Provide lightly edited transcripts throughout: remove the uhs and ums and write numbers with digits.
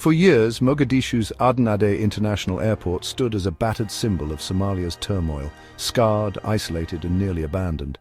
For years, Mogadishu's Adde International Airport stood as a battered symbol of Somalia's turmoil, scarred, isolated and nearly abandoned.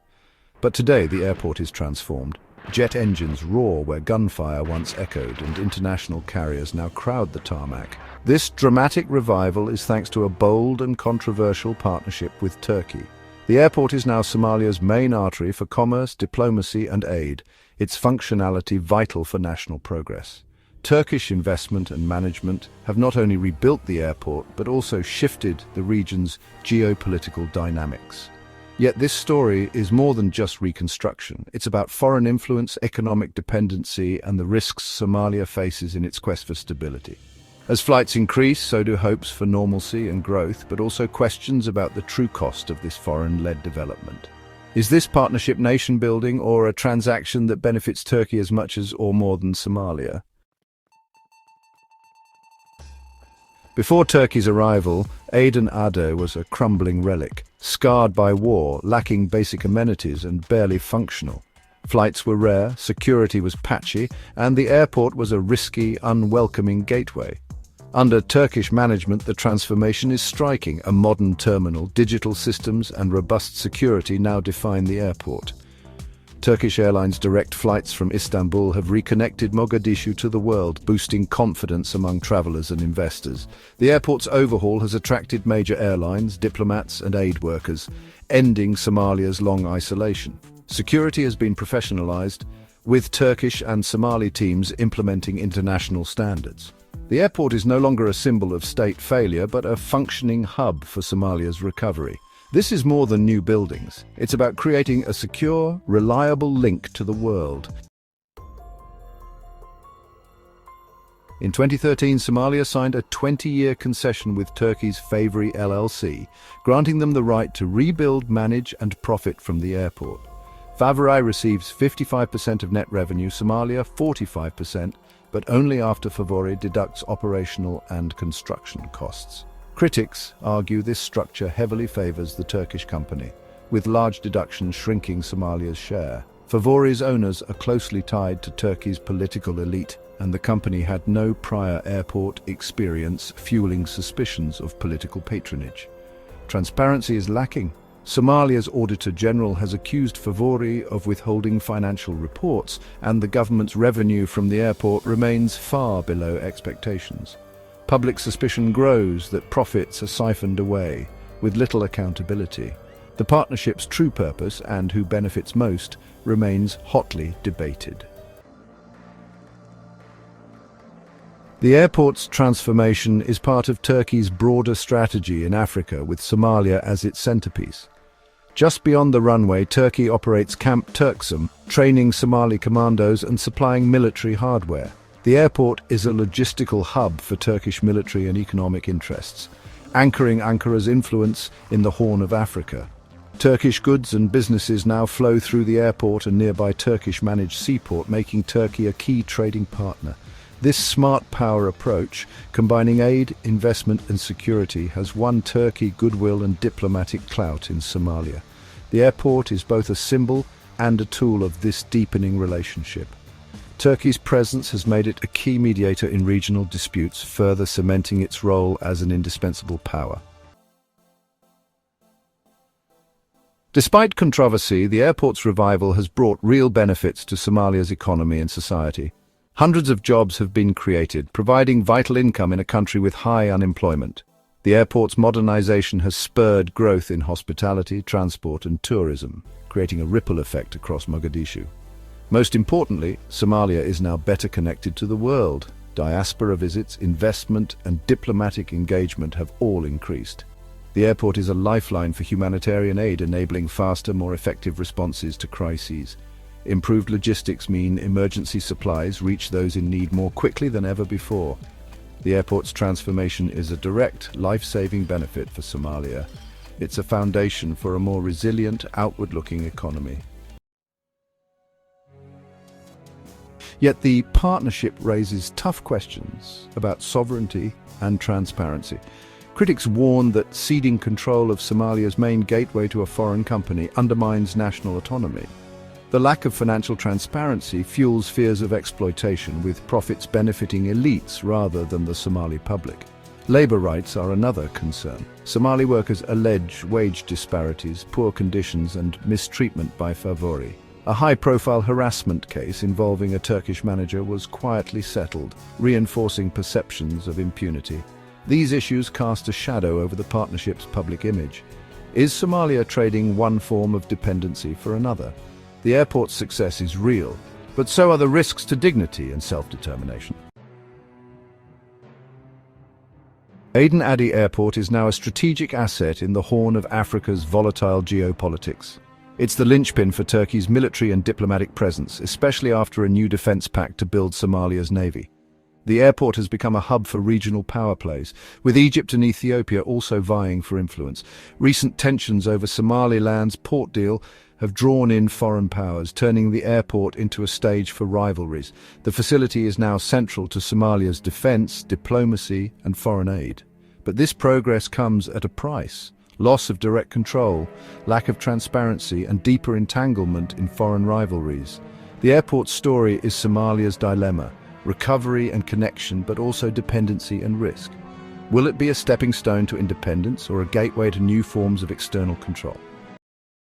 But today the airport is transformed. Jet engines roar where gunfire once echoed, and international carriers now crowd the tarmac. This dramatic revival is thanks to a bold and controversial partnership with Turkey. The airport is now Somalia's main artery for commerce, diplomacy and aid, its functionality vital for national progress. Turkish investment and management have not only rebuilt the airport, but also shifted the region's geopolitical dynamics. Yet this story is more than just reconstruction. It's about foreign influence, economic dependency, and the risks Somalia faces in its quest for stability. As flights increase, so do hopes for normalcy and growth, but also questions about the true cost of this foreign-led development. Is this partnership nation-building or a transaction that benefits Turkey as much as or more than Somalia? Before Turkey's arrival, Aden Adde was a crumbling relic, scarred by war, lacking basic amenities and barely functional. Flights were rare, security was patchy, and the airport was a risky, unwelcoming gateway. Under Turkish management, the transformation is striking. A modern terminal, digital systems and robust security now define the airport. Turkish Airlines' direct flights from Istanbul have reconnected Mogadishu to the world, boosting confidence among travelers and investors. The airport's overhaul has attracted major airlines, diplomats and aid workers, ending Somalia's long isolation. Security has been professionalized, with Turkish and Somali teams implementing international standards. The airport is no longer a symbol of state failure, but a functioning hub for Somalia's recovery. This is more than new buildings. It's about creating a secure, reliable link to the world. In 2013, Somalia signed a 20-year concession with Turkey's Favori LLC, granting them the right to rebuild, manage and profit from the airport. Favori receives 55% of net revenue, Somalia 45%, but only after Favori deducts operational and construction costs. Critics argue this structure heavily favors the Turkish company, with large deductions shrinking Somalia's share. Favori's owners are closely tied to Turkey's political elite, and the company had no prior airport experience, fueling suspicions of political patronage. Transparency is lacking. Somalia's Auditor General has accused Favori of withholding financial reports, and the government's revenue from the airport remains far below expectations. Public suspicion grows that profits are siphoned away, with little accountability. The partnership's true purpose, and who benefits most, remains hotly debated. The airport's transformation is part of Turkey's broader strategy in Africa, with Somalia as its centerpiece. Just beyond the runway, Turkey operates Camp Turksum, training Somali commandos and supplying military hardware. The airport is a logistical hub for Turkish military and economic interests, anchoring Ankara's influence in the Horn of Africa. Turkish goods and businesses now flow through the airport and nearby Turkish-managed seaport, making Turkey a key trading partner. This smart power approach, combining aid, investment and security, has won Turkey goodwill and diplomatic clout in Somalia. The airport is both a symbol and a tool of this deepening relationship. Turkey's presence has made it a key mediator in regional disputes, further cementing its role as an indispensable power. Despite controversy, the airport's revival has brought real benefits to Somalia's economy and society. Hundreds of jobs have been created, providing vital income in a country with high unemployment. The airport's modernization has spurred growth in hospitality, transport and tourism, creating a ripple effect across Mogadishu. Most importantly, Somalia is now better connected to the world. Diaspora visits, investment and diplomatic engagement have all increased. The airport is a lifeline for humanitarian aid, enabling faster, more effective responses to crises. Improved logistics mean emergency supplies reach those in need more quickly than ever before. The airport's transformation is a direct, life-saving benefit for Somalia. It's a foundation for a more resilient, outward-looking economy. Yet the partnership raises tough questions about sovereignty and transparency. Critics warn that ceding control of Somalia's main gateway to a foreign company undermines national autonomy. The lack of financial transparency fuels fears of exploitation, with profits benefiting elites rather than the Somali public. Labor rights are another concern. Somali workers allege wage disparities, poor conditions and mistreatment by Favori. A high-profile harassment case involving a Turkish manager was quietly settled, reinforcing perceptions of impunity. These issues cast a shadow over the partnership's public image. Is Somalia trading one form of dependency for another? The airport's success is real, but so are the risks to dignity and self-determination. Aden Adde Airport is now a strategic asset in the Horn of Africa's volatile geopolitics. It's the linchpin for Turkey's military and diplomatic presence, especially after a new defense pact to build Somalia's navy. The airport has become a hub for regional power plays, with Egypt and Ethiopia also vying for influence. Recent tensions over Somaliland's port deal have drawn in foreign powers, turning the airport into a stage for rivalries. The facility is now central to Somalia's defense, diplomacy, and foreign aid. But this progress comes at a price: loss of direct control, lack of transparency, and deeper entanglement in foreign rivalries. The airport's story is Somalia's dilemma: recovery and connection, but also dependency and risk. Will it be a stepping stone to independence or a gateway to new forms of external control?